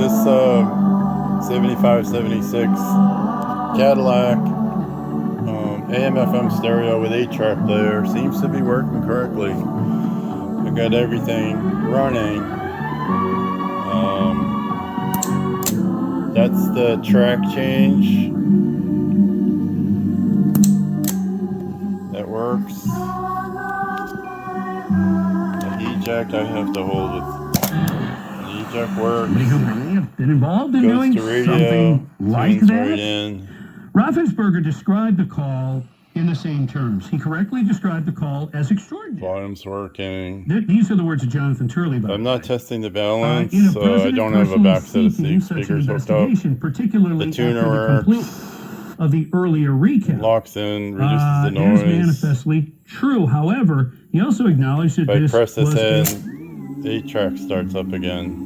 this 75, 76 Cadillac AM/FM stereo with 8-track player seems to be working correctly. I got everything running. That's the track change. That works. The eject I have to hold it. The eject works. May have been involved in Goes doing to radio, something like tunes that. right in. Raffensperger described the call in the same terms. He correctly described the call as extraordinary. Volume's working. These are the words of Jonathan Turley. I'm not testing the balance, In a so I don't have a back set of speakers hooked up. Particularly The tuner after the works. complete of the earlier recount. Locks in, reduces the noise. Is manifestly true. However, he also acknowledged that If I this press this was in, the 8-track starts up again.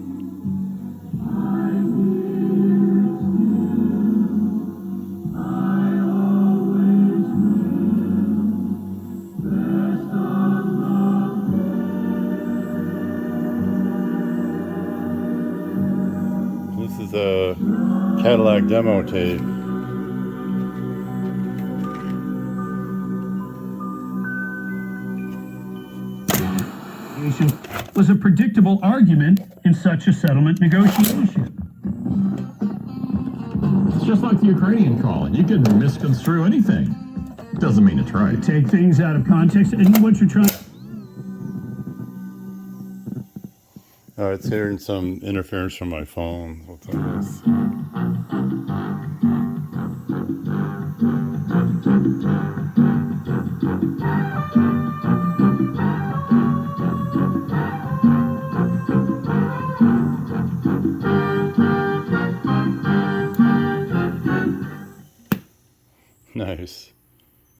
This is a Cadillac demo tape. was a predictable argument in such a settlement negotiation. It's just like the Ukrainian call. You can misconstrue anything. Doesn't mean it's right. Take things out of context, and what you're trying. Oh, it's hearing some interference from my phone. What's this? Nice.